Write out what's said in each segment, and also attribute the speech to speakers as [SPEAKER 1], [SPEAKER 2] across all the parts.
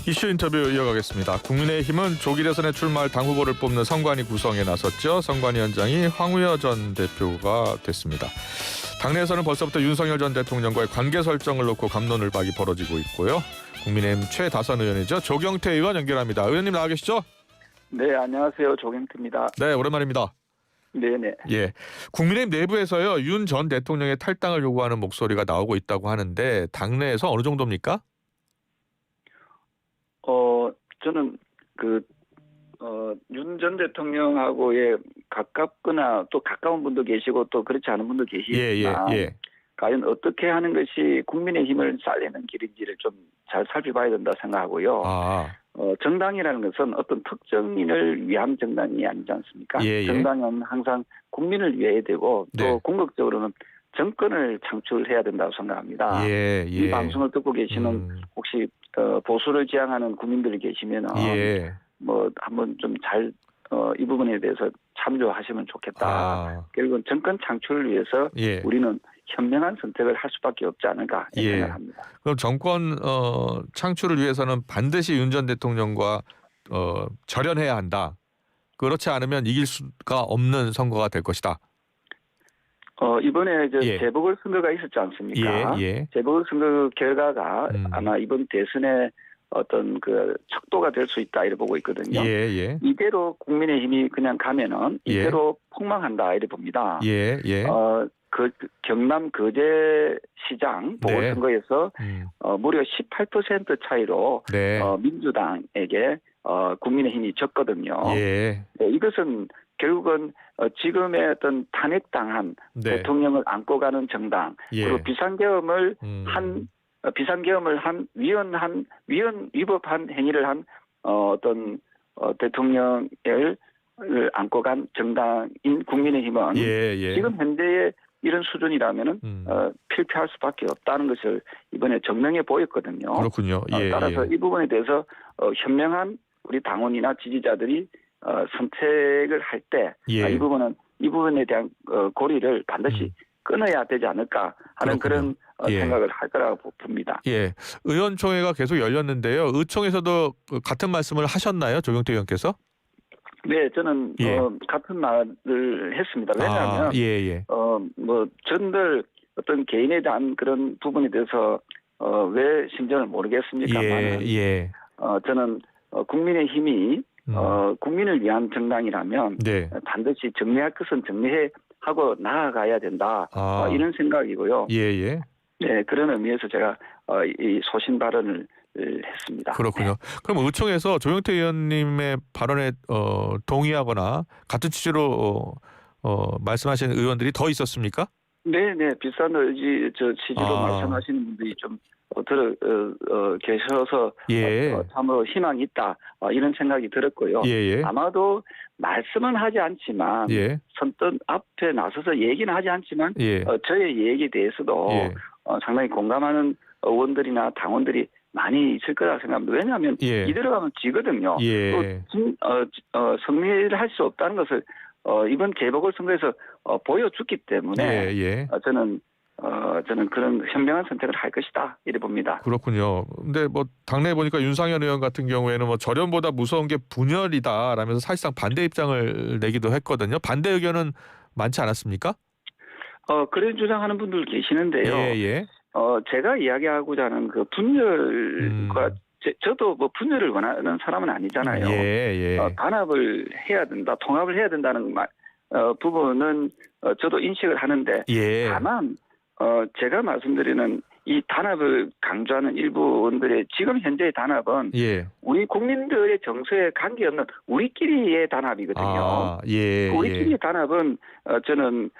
[SPEAKER 1] 이슈 인터뷰 이어가겠습니다. 국민의힘은 조기 대선에 출마할 당 후보를 뽑는 선관위 구성에 나섰죠. 선관위원장이 황우여 전 대표가 됐습니다. 당내에서는 벌써부터 윤석열 전 대통령과의 관계 설정을 놓고 갑론을박이 벌어지고 있고요. 국민의힘 최다선 의원이죠. 조경태 의원 연결합니다. 의원님 나와 계시죠?
[SPEAKER 2] 네, 안녕하세요. 조경태입니다.
[SPEAKER 1] 네, 오랜만입니다.
[SPEAKER 2] 네네.
[SPEAKER 1] 예, 국민의힘 내부에서요. 윤 전 대통령의 탈당을 요구하는 목소리가 나오고 있다고 하는데 당내에서 어느 정도입니까?
[SPEAKER 2] 저는 윤 전 대통령하고의 가깝거나 또 가까운 분도 계시고 또 그렇지 않은 분도 계시지만 과연 어떻게 하는 것이 국민의힘을 살리는 길인지를 좀 잘 살펴봐야 된다 생각하고요. 정당이라는 것은 어떤 특정인을 위한 정당이 아니지 않습니까? 정당은 항상 국민을 위해야 되고 또 궁극적으로는 정권을 창출해야 된다고 생각합니다. 이 방송을 듣고 계시는 혹시 보수를 지향하는 국민들이 계시면 뭐 한번 좀 잘 이 부분에 대해서 참조하시면 좋겠다. 결국은 정권 창출을 위해서 우리는 현명한 선택을 할 수밖에 없지 않을까 생각합니다.
[SPEAKER 1] 그럼 정권 창출을 위해서는 반드시 윤 전 대통령과 절연해야 한다. 그렇지 않으면 이길 수가 없는 선거가 될 것이다.
[SPEAKER 2] 이번에 재보궐선거가 있었지 않습니까? 재보궐선거 결과가 아마 이번 대선에 어떤 그 척도가 될 수 있다 이렇게 보고 있거든요. 이대로 국민의힘이 그냥 가면은 이대로 폭망한다 이렇게 봅니다. 그 경남 거제시장 보궐선거에서 무려 18% 차이로 민주당에게 국민의힘이 졌거든요. 이것은 결국은 지금의 어떤 탄핵당한 대통령을 안고 가는 정당 그리고 비상계엄을 한 위헌 위법한 행위를 한 어떤 대통령을 안고 간 정당인 국민의힘은 지금 현재의 이런 수준이라면은 필패할 수밖에 없다는 것을 이번에 증명해 보였거든요.
[SPEAKER 1] 그렇군요.
[SPEAKER 2] 따라서 이 부분에 대해서 현명한 우리 당원이나 지지자들이 선택을 할 때 이 부분에 대한 고리를 반드시 끊어야 되지 않을까 하는 그런 생각을 할 거라고 봅니다.
[SPEAKER 1] 의원총회가 계속 열렸는데요. 의총에서도 같은 말씀을 하셨나요, 조경태 의원께서?
[SPEAKER 2] 네, 저는 같은 말을 했습니다. 왜냐하면 뭐 전들 어떤 개인에 대한 그런 부분에 대해서 왜 심정을 모르겠습니까만 저는 국민의힘이 국민을 위한 정당이라면 반드시 정리할 것은 정리하고 나아가야 된다. 이런 생각이고요. 네, 그런 의미에서 제가 이 소신 발언을 했습니다.
[SPEAKER 1] 그렇군요. 그럼 의총에서 조경태 의원님의 발언에 동의하거나 같은 취지로 말씀하시는 의원들이 더 있었습니까?
[SPEAKER 2] 네, 비슷한 취지로 말씀하시는 분들이 좀 계셔서 참으로 희망이 있다 이런 생각이 들었고요. 아마도 말씀은 하지 않지만 선뜻 앞에 나서서 얘기는 하지 않지만 저의 얘기에 대해서도 상당히 공감하는 의원들이나 당원들이 많이 있을 거라 생각합니다. 왜냐하면 이대로 가면 지거든요. 또 승리를 할 수 없다는 것을 이번 재보궐선거에서 보여줬기 때문에 저는 그런 현명한 선택을 할 것이다 이래 봅니다.
[SPEAKER 1] 그렇군요. 근데 뭐 당내에 보니까 윤상현 의원 같은 경우에는 뭐 절연보다 무서운 게 분열이다라면서 사실상 반대 입장을 내기도 했거든요. 반대 의견은 많지 않았습니까?
[SPEAKER 2] 그런 주장하는 분들 계시는데요. 제가 이야기하고자 하는 그 분열과 저도 뭐 분열을 원하는 사람은 아니잖아요. 단합을 해야 된다, 통합을 해야 된다는 부분은 저도 인식을 하는데 다만 제가 말씀드리는 이 단합을 강조하는 일부 의원들의 지금 현재의 단합은 우리 국민들의 정서에 관계없는 우리끼리의 단합이거든요. 우리끼리의 단합은 저는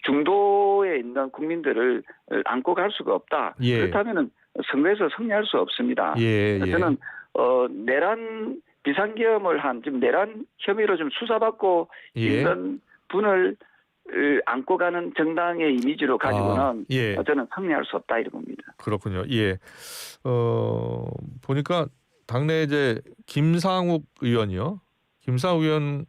[SPEAKER 2] 중도에 있는 국민들을 안고 갈 수가 없다. 그렇다면은 선거에서 승리할 수 없습니다. 저는 내란 비상계엄을 한 지금 내란 혐의로 좀 수사받고 있는 분을 안고 가는 정당의 이미지로 가지고는 저는 승리할 수 없다 이렇게 봅니다.
[SPEAKER 1] 그렇군요. 보니까 당내 이제 김상욱 의원이요. 김상욱 의원은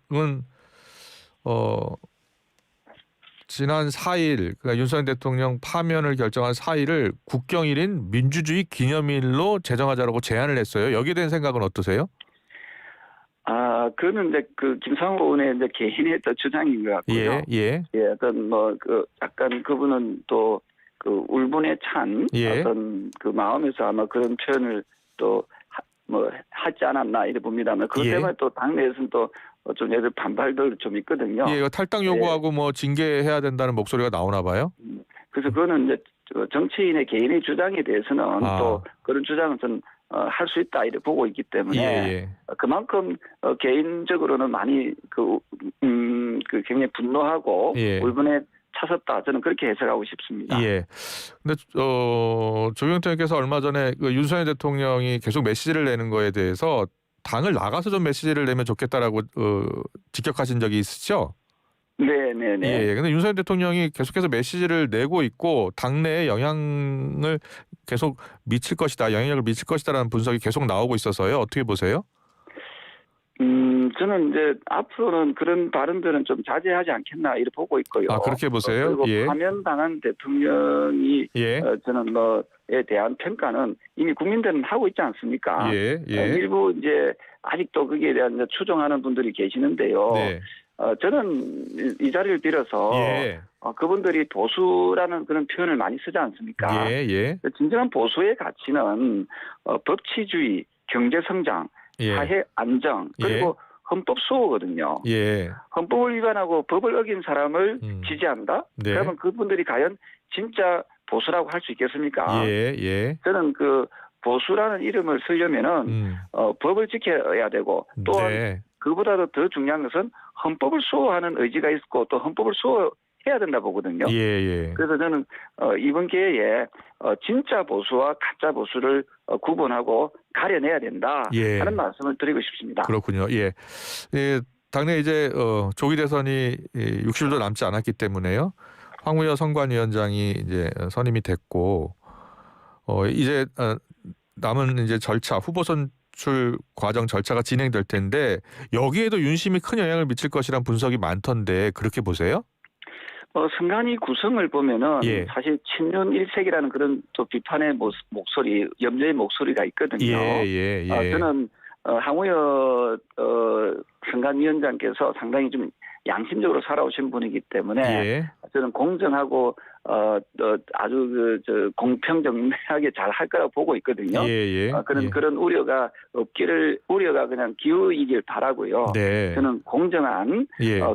[SPEAKER 1] 지난 4일 그러니까 윤석열 대통령 파면을 결정한 4일을 국경일인 민주주의 기념일로 제정하자라고 제안을 했어요. 여기에 대한 생각은 어떠세요?
[SPEAKER 2] 그거는 이제 그 김상호 의원의 이제 개인의 어떤 주장인 것 같고요.
[SPEAKER 1] 예.
[SPEAKER 2] 어떤 뭐 그 약간 그분은 또 그 울분에 찬 어떤 그 마음에서 아마 그런 표현을 또 뭐 하지 않았나 이래 봅니다만 그것 때문에 또 당내에서는 또 좀 애들 반발들 좀 있거든요.
[SPEAKER 1] 예, 탈당 요구하고 뭐 징계해야 된다는 목소리가 나오나 봐요.
[SPEAKER 2] 그래서 그거는 이제 정치인의 개인의 주장에 대해서는 또 그런 주장은 좀 할 수 있다 이렇게 보고 있기 때문에 그만큼 개인적으로는 많이 그 굉장히 분노하고 울분에 차섰다 저는 그렇게 해석하고 싶습니다.
[SPEAKER 1] 예. 근데 조경태 의원께서 얼마 전에 그 윤석열 대통령이 계속 메시지를 내는 거에 대해서 당을 나가서 좀 메시지를 내면 좋겠다라고 직격하신 적이 있으시죠?
[SPEAKER 2] 네.
[SPEAKER 1] 예. 근데 윤석열 대통령이 계속해서 메시지를 내고 있고 당내에 영향을 계속 미칠 것이다, 영향력을 미칠 것이다라는 분석이 계속 나오고 있어서요. 어떻게 보세요?
[SPEAKER 2] 저는 이제 앞으로는 그런 발언들은 좀 자제하지 않겠나 이렇게 보고 있고요.
[SPEAKER 1] 그렇게 보세요?
[SPEAKER 2] 그리고 파면당한 대통령이 저는 뭐에 대한 평가는 이미 국민들은 하고 있지 않습니까? 일부 이제 아직도 거기에 대한 이제 추종하는 분들이 계시는데요. 저는 이 자리를 빌어서 그분들이 보수라는 그런 표현을 많이 쓰지 않습니까? 진정한 보수의 가치는 법치주의, 경제성장, 사회 안정 그리고 헌법 수호거든요. 헌법을 위반하고 법을 어긴 사람을 지지한다? 그러면 그분들이 과연 진짜 보수라고 할 수 있겠습니까? 저는 그 보수라는 이름을 쓰려면은 법을 지켜야 되고 또한 그보다도 더 중요한 것은 헌법을 수호하는 의지가 있고 또 헌법을 수호해야 된다 보거든요. 그래서 저는 이번 기회에 진짜 보수와 가짜 보수를 구분하고 가려내야 된다 하는 말씀을 드리고 싶습니다.
[SPEAKER 1] 그렇군요. 당내 이제 조기 대선이 60일도 남지 않았기 때문에요. 황우여 선관위원장이 이제 선임이 됐고 이제 남은 이제 절차 후보 선출 과정 절차가 진행될 텐데 여기에도 윤심이 큰 영향을 미칠 것이란 분석이 많던데 그렇게 보세요?
[SPEAKER 2] 선관위 구성을 보면은 사실 친윤 일색이라는 그런 또 비판의 목소리, 염려의 목소리가 있거든요. 저는 황우여 선관위원장께서 상당히 좀 양심적으로 살아오신 분이기 때문에 저는 공정하고 아주 공평정당하게 잘 할 거라고 보고 있거든요. 그런 우려가 없기를 우려가 그냥 기우이길 바라고요. 저는 공정한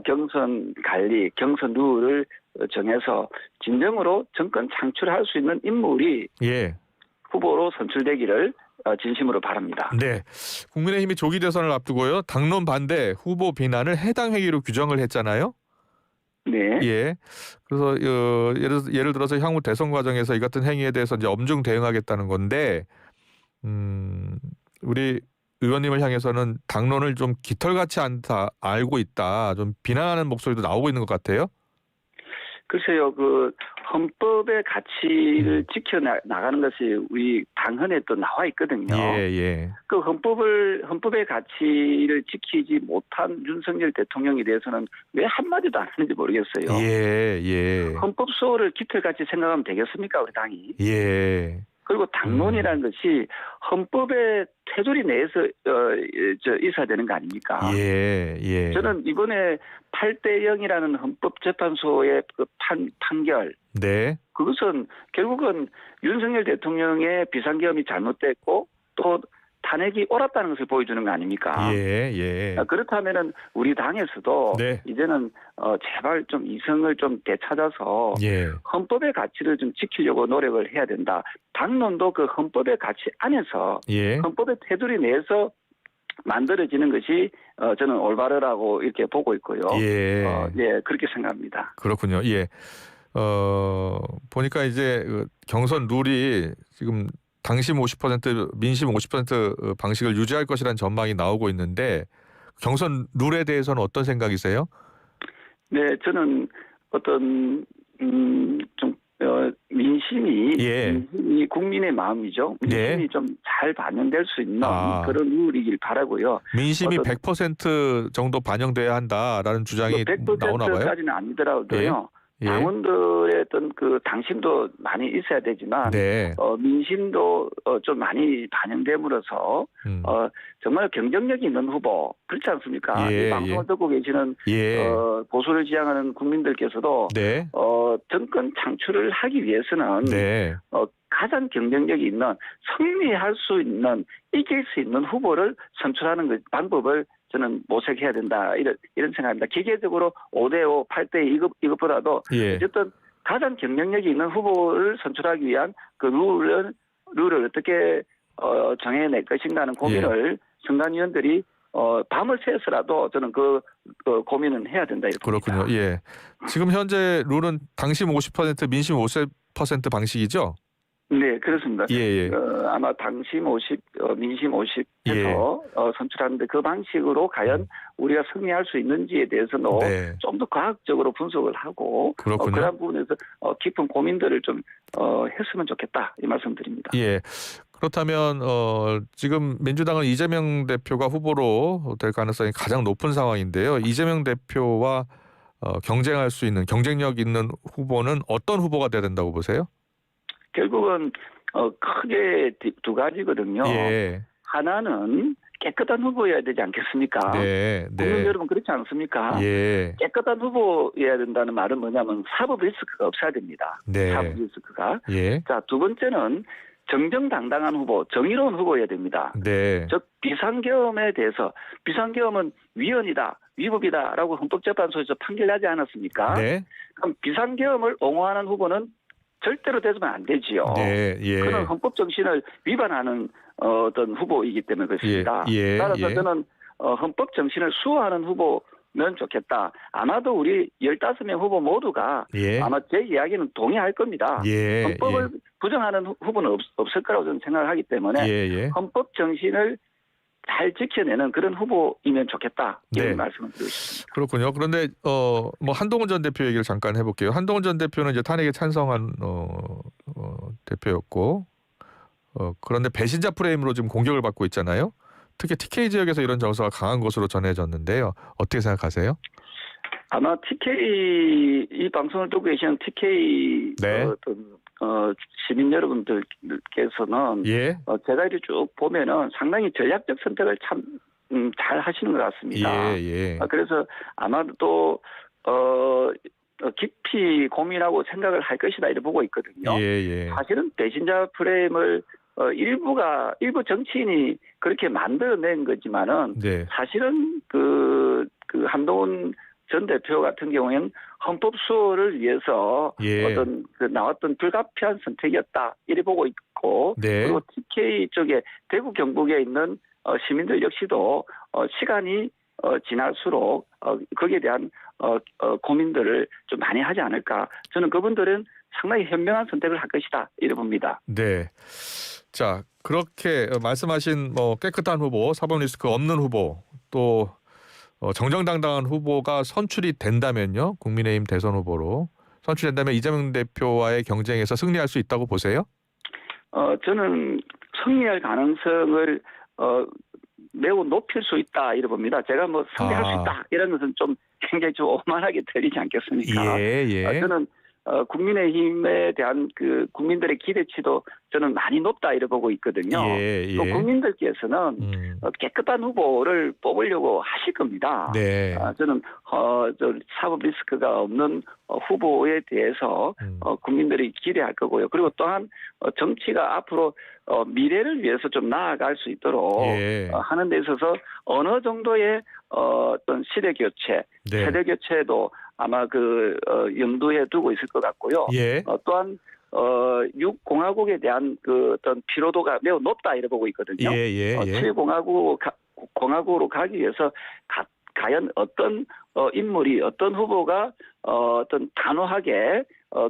[SPEAKER 2] 경선 관리, 경선 룰을 정해서 진정으로 정권 창출할 수 있는 인물이 후보로 선출되기를 진심으로 바랍니다.
[SPEAKER 1] 국민의힘이 조기 대선을 앞두고요. 당론 반대, 후보 비난을 해당 행위로 규정을 했잖아요. 그래서 예를 들어서 향후 대선 과정에서 이 같은 행위에 대해서 이제 엄중 대응하겠다는 건데, 우리 의원님을 향해서는 당론을 좀 깃털같이 않다 알고 있다, 좀 비난하는 목소리도 나오고 있는 것 같아요.
[SPEAKER 2] 글쎄요, 그 헌법의 가치를 지켜나가는 것이 우리 당헌에 또 나와 있거든요. 그 헌법의 가치를 지키지 못한 윤석열 대통령에 대해서는 왜 한마디도 안 하는지 모르겠어요. 헌법 수호를 깃털같이 생각하면 되겠습니까, 우리 당이? 그리고 당론이라는 것이 헌법의 테두리 내에서 있어야 되는 거 아닙니까? 저는 이번에 8대0이라는 헌법재판소의 그 판결 그것은 결국은 윤석열 대통령의 비상계엄이 잘못됐고 또 탄핵이 옳았다는 것을 보여주는 거 아닙니까? 그렇다면은 우리 당에서도 이제는 제발 좀 이성을 좀 되찾아서 헌법의 가치를 좀 지키려고 노력을 해야 된다. 당론도 그 헌법의 가치 안에서 헌법의 테두리 내에서 만들어지는 것이 저는 올바르라고 이렇게 보고 있고요. 그렇게 생각합니다.
[SPEAKER 1] 그렇군요. 보니까 이제 경선 룰이 지금 당심 50%, 민심 50% 방식을 유지할 것이라는 전망이 나오고 있는데 경선 룰에 대해서는 어떤 생각이세요? 저는 어떤 좀 민심이 국민의 마음이죠. 민심이 좀 잘 반영될 수 있는 그런 룰이길 바라고요. 민심이 100% 정도 반영돼야 한다라는 주장이 나오나 봐요?
[SPEAKER 2] 100%까지는 아니더라도요.
[SPEAKER 1] 예.
[SPEAKER 2] 당원들의 어떤 그 당심도 많이 있어야 되지만
[SPEAKER 1] 네.
[SPEAKER 2] 민심도 좀 많이 반영됨으로써 정말 경쟁력 있는 후보 그렇지 않습니까?
[SPEAKER 1] 예,
[SPEAKER 2] 이 방송을 듣고 계시는
[SPEAKER 1] 예.
[SPEAKER 2] 보수를 지향하는 국민들께서도
[SPEAKER 1] 네.
[SPEAKER 2] 정권 창출을 하기 위해서는
[SPEAKER 1] 네.
[SPEAKER 2] 가장 경쟁력이 있는 승리할 수 있는 이길 수 있는 후보를 선출하는 그 방법을 저는 모색해야 된다 이런 생각입니다. 기계적으로 5대5, 8대2 이것보다도
[SPEAKER 1] 예.
[SPEAKER 2] 어쨌든 가장 경쟁력이 있는 후보를 선출하기 위한 그 룰을 어떻게 정해낼 것인가 하는 고민을 선관위원들이 밤을 새서라도 저는 그 고민은 해야 된다 이렇게 봅니다.
[SPEAKER 1] 그렇군요. 예. 지금 현재 룰은 당심 50%, 민심 50% 방식이죠?
[SPEAKER 2] 네, 그렇습니다.
[SPEAKER 1] 예.
[SPEAKER 2] 아마 당심 50, 민심 50
[SPEAKER 1] 예.
[SPEAKER 2] 해서 선출하는데 그 방식으로 과연 우리가 승리할 수 있는지에 대해서도
[SPEAKER 1] 네.
[SPEAKER 2] 좀 더 과학적으로 분석을 하고 그런 부분에서 깊은 고민들을 좀 했으면 좋겠다 이 말씀드립니다.
[SPEAKER 1] 예. 그렇다면 지금 민주당은 이재명 대표가 후보로 될 가능성이 가장 높은 상황인데요. 이재명 대표와 경쟁할 수 있는 경쟁력 있는 후보는 어떤 후보가 돼야 된다고 보세요?
[SPEAKER 2] 결국은 크게 두 가지거든요.
[SPEAKER 1] 예.
[SPEAKER 2] 하나는 깨끗한 후보여야 되지 않겠습니까?
[SPEAKER 1] 네.
[SPEAKER 2] 국민 여러분 그렇지 않습니까?
[SPEAKER 1] 예.
[SPEAKER 2] 깨끗한 후보여야 된다는 말은 뭐냐면 사법 리스크가 없어야 됩니다.
[SPEAKER 1] 네.
[SPEAKER 2] 사법 리스크가.
[SPEAKER 1] 예.
[SPEAKER 2] 자, 두 번째는 정정당당한 후보, 정의로운 후보여야 됩니다.
[SPEAKER 1] 네.
[SPEAKER 2] 즉 비상계엄에 대해서 비상계엄은 위헌이다, 위법이다라고 헌법재판소에서 판결하지 않았습니까?
[SPEAKER 1] 네.
[SPEAKER 2] 그럼 비상계엄을 옹호하는 후보는 절대로 되면 안 되지요.
[SPEAKER 1] 네. 예.
[SPEAKER 2] 그는 헌법 정신을 위반하는 어떤 후보이기 때문에 그렇습니다.
[SPEAKER 1] 예.
[SPEAKER 2] 따라서 저는 헌법 정신을 수호하는 후보면 좋겠다. 아마도 우리 15명 후보 모두가 아마 제 이야기는 동의할 겁니다. 헌법을 부정하는 후보는 없을 거라고 저는 생각을 하기 때문에 헌법 정신을 잘 지켜내는 그런 후보이면 좋겠다. 이런 말씀을 드리고 싶습니다.
[SPEAKER 1] 그렇군요. 그런데 뭐 한동훈 전 대표 얘기를 잠깐 해볼게요. 한동훈 전 대표는 이제 탄핵에 찬성한 대표였고 그런데 배신자 프레임으로 지금 공격을 받고 있잖아요. 특히 TK 지역에서 이런 정서가 강한 것으로 전해졌는데요. 어떻게 생각하세요? 아마
[SPEAKER 2] TK 이 방송을 듣고 계시는 TK 시민 여러분들께서는 제가 이렇게 쭉 보면은 상당히 전략적 선택을 참 잘 하시는 것 같습니다. 그래서 아마도 깊이 고민하고 생각을 할 것이다 이렇게 보고 있거든요. 사실은 배신자 프레임을 일부 정치인이 그렇게 만들어낸 거지만은 사실은 그 한동훈 전 대표 같은 경우에는 헌법 수호를 위해서 어떤 나왔던 불가피한 선택이었다 이래 보고 있고 그리고 TK 쪽에 대구 경북에 있는 시민들 역시도 시간이 지날수록 거기에 대한 고민들을 좀 많이 하지 않을까. 저는 그분들은 상당히 현명한 선택을 할 것이다 이래 봅니다.
[SPEAKER 1] 네. 자, 그렇게 말씀하신 깨끗한 후보, 사법 리스크 없는 후보, 또 정정당당한 후보가 선출이 된다면요. 국민의힘 대선 후보로 선출된다면 이재명 대표와의 경쟁에서 승리할 수 있다고 보세요?
[SPEAKER 2] 저는 승리할 가능성을 매우 높일 수 있다 이래 봅니다. 제가 뭐 승리할 수 있다 이런 것은 좀 굉장히 좀 오만하게 들리지 않겠습니까? 저는 국민의힘에 대한 그 국민들의 기대치도 저는 많이 높다 이래 보고 있거든요. 또 국민들께서는 깨끗한 후보를 뽑으려고 하실 겁니다. 저는 사법 리스크가 없는 후보에 대해서 국민들이 기대할 거고요. 그리고 또한 정치가 앞으로 미래를 위해서 좀 나아갈 수 있도록 하는 데 있어서 어느 정도의 어떤 시대 교체, 세대 교체도 아마 염두에 두고 있을 것 같고요. 또한 6공화국에 대한 그 어떤 피로도가 매우 높다 이래 보고 있거든요. 7공화국으로 가기 위해서 과연 어떤 인물이 어떤 후보가 어떤 단호하게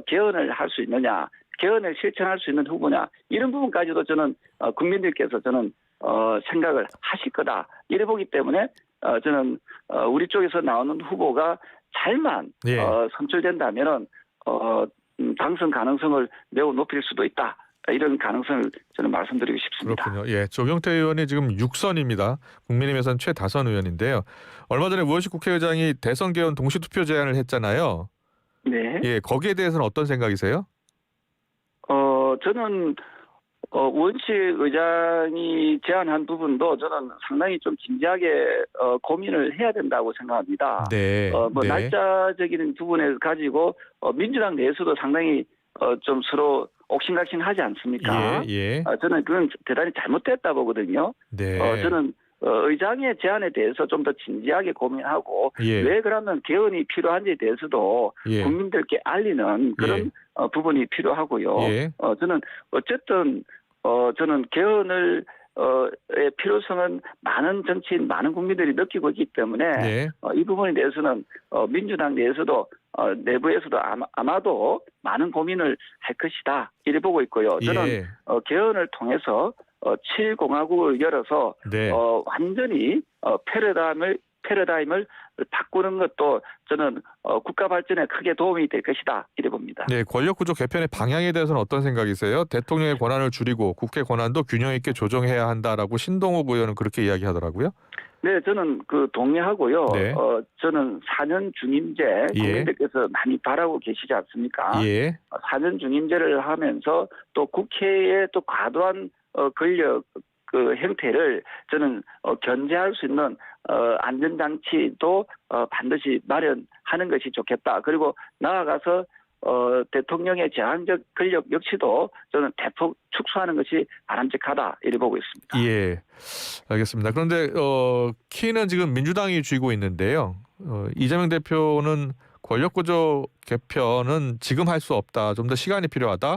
[SPEAKER 2] 개헌을 할 수 있느냐, 개헌을 실천할 수 있는 후보냐 이런 부분까지도 저는 국민들께서 저는 생각을 하실 거다 이래 보기 때문에 저는 우리 쪽에서 나오는 후보가 잘만 선출된다면은 당선 가능성을 매우 높일 수도 있다. 이런 가능성을 저는 말씀드리고 싶습니다.
[SPEAKER 1] 그렇군요. 조경태 의원이 지금 6선입니다. 국민의힘에서는 최다선 의원인데요. 얼마 전에 우원식 국회의장이 대선 개헌 동시투표 제안을 했잖아요.
[SPEAKER 2] 네.
[SPEAKER 1] 예, 거기에 대해서는 어떤 생각이세요?
[SPEAKER 2] 저는 우원식 의장이 제안한 부분도 저는 상당히 좀 진지하게 고민을 해야 된다고 생각합니다.
[SPEAKER 1] 네. 네.
[SPEAKER 2] 날짜적인 부분에 가지고 민주당 내에서도 상당히 좀 서로 옥신각신하지 않습니까?
[SPEAKER 1] 예.
[SPEAKER 2] 저는 그건 대단히 잘못됐다 보거든요.
[SPEAKER 1] 네.
[SPEAKER 2] 저는 의장의 제안에 대해서 좀 더 진지하게 고민하고
[SPEAKER 1] 예.
[SPEAKER 2] 왜 그러면 개헌이 필요한지에 대해서도
[SPEAKER 1] 예.
[SPEAKER 2] 국민들께 알리는 그런 부분이 필요하고요.
[SPEAKER 1] 예.
[SPEAKER 2] 저는 어쨌든 저는 개헌을 의 필요성은 많은 정치인, 많은 국민들이 느끼고 있기 때문에
[SPEAKER 1] 네.
[SPEAKER 2] 이 부분에 대해서는 민주당 내에서도 내부에서도 아마도 많은 고민을 할 것이다 이래 보고 있고요. 저는 개헌을 통해서 7공화국을 열어서
[SPEAKER 1] 네.
[SPEAKER 2] 완전히 패러다임을 바꾸는 것도 저는 국가 발전에 크게 도움이 될 것이다 이래 봅니다.
[SPEAKER 1] 네, 권력구조 개편의 방향에 대해서는 어떤 생각이세요? 대통령의 권한을 줄이고 국회 권한도 균형 있게 조정해야 한다라고 신동욱 의원은 그렇게 이야기하더라고요.
[SPEAKER 2] 네, 저는 동의하고요.
[SPEAKER 1] 네.
[SPEAKER 2] 저는 4년 중임제 국민들께서 많이 바라고 계시지 않습니까?
[SPEAKER 1] 예.
[SPEAKER 2] 4년 중임제를 하면서 또 국회의 또 과도한 권력 그 형태를 저는 견제할 수 있는 안전장치도 반드시 마련하는 것이 좋겠다. 그리고 나아가서 대통령의 제한적 권력 역시도 저는 대폭 축소하는 것이 바람직하다 이렇게 보고 있습니다.
[SPEAKER 1] 예, 알겠습니다. 그런데 키는 지금 민주당이 쥐고 있는데요. 이재명 대표는 권력구조 개편은 지금 할 수 없다. 좀 더 시간이 필요하다.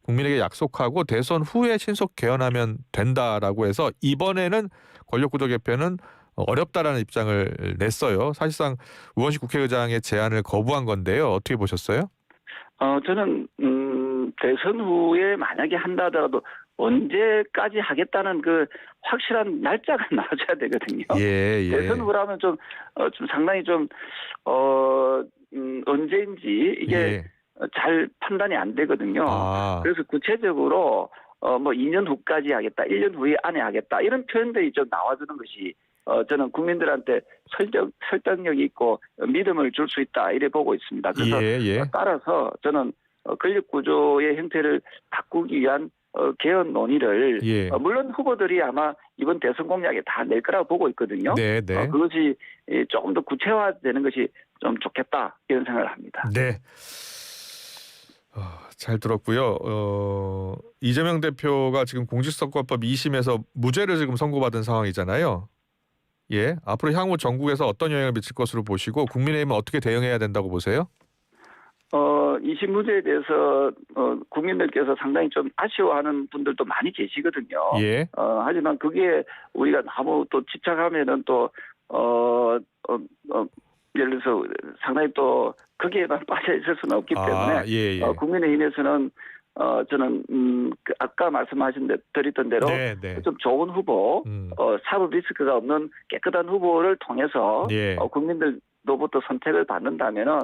[SPEAKER 1] 국민에게 약속하고 대선 후에 신속 개헌하면 된다라고 해서 이번에는 권력구조 개편은 어렵다라는 입장을 냈어요. 사실상 우원식 국회의장의 제안을 거부한 건데요. 어떻게 보셨어요?
[SPEAKER 2] 저는 대선 후에 만약에 한다 하더라도 언제까지 하겠다는 그 확실한 날짜가 나와줘야 되거든요.
[SPEAKER 1] 예.
[SPEAKER 2] 대선 후라면 좀 상당히 좀 언제인지 이게 잘 판단이 안 되거든요. 그래서 구체적으로 뭐 2년 후까지 하겠다, 1년 후에 안에 하겠다 이런 표현들이 좀 나와주는 것이 저는 국민들한테 설득력이 있고 믿음을 줄 수 있다 이래 보고 있습니다. 그래서 따라서 저는 권력구조의 형태를 바꾸기 위한 개헌 논의를 물론 후보들이 아마 이번 대선 공약에 다 낼 거라고 보고 있거든요.
[SPEAKER 1] 네.
[SPEAKER 2] 그것이 조금 더 구체화되는 것이 좀 좋겠다 이런 생각을 합니다.
[SPEAKER 1] 네. 잘 들었고요. 이재명 대표가 지금 공직선거법 2심에서 무죄를 지금 선고받은 상황이잖아요. 예, 앞으로 향후 전국에서 어떤 영향을 미칠 것으로 보시고 국민의힘은 어떻게 대응해야 된다고 보세요?
[SPEAKER 2] 2심 무죄에 대해서 국민들께서 상당히 좀 아쉬워하는 분들도 많이 계시거든요. 하지만 그게 우리가 너무 또 집착하면은 또 예를 들어서 상당히 또 거기에만 빠져 있을 수는 없기 때문에 국민의힘에서는 저는 아까 드렸던 대로 좀 좋은 후보, 사법 리스크가 없는 깨끗한 후보를 통해서 국민들로부터 선택을 받는다면은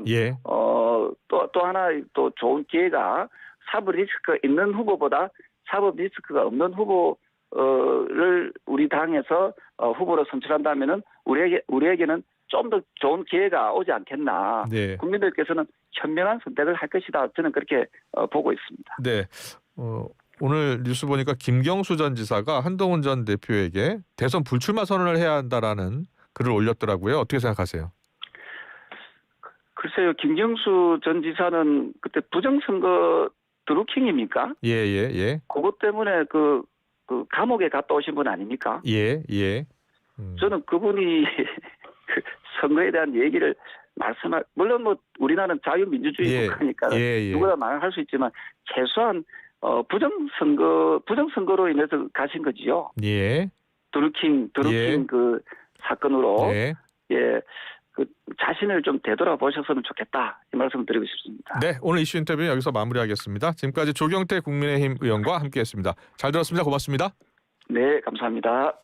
[SPEAKER 2] 또 하나 또 좋은 기회가 사법 리스크가 있는 후보보다 사법 리스크가 없는 후보를 우리 당에서 후보로 선출한다면은 우리에게는 좀 더 좋은 기회가 오지 않겠나. 국민들께서는 현명한 선택을 할 것이다. 저는 그렇게 보고 있습니다.
[SPEAKER 1] 네. 오늘 뉴스 보니까 김경수 전 지사가 한동훈 전 대표에게 대선 불출마 선언을 해야 한다라는 글을 올렸더라고요. 어떻게 생각하세요?
[SPEAKER 2] 글쎄요. 김경수 전 지사는 그때 부정선거 드루킹입니까?
[SPEAKER 1] 예.
[SPEAKER 2] 그것 때문에 그 감옥에 갔다 오신 분 아닙니까? 저는 그분이 그 선거에 대한 얘기를 물론 뭐 우리나라는 자유민주주의 국가니까 누구나 말할 수 있지만 최소한 부정선거로 인해서 가신 거지요. 드루킹 그 사건으로 그 자신을 좀 되돌아보셨으면 좋겠다 이 말씀을 드리고 싶습니다.
[SPEAKER 1] 네, 오늘 이슈 인터뷰는 여기서 마무리하겠습니다. 지금까지 조경태 국민의힘 의원과 함께했습니다. 잘 들었습니다. 고맙습니다.
[SPEAKER 2] 네, 감사합니다.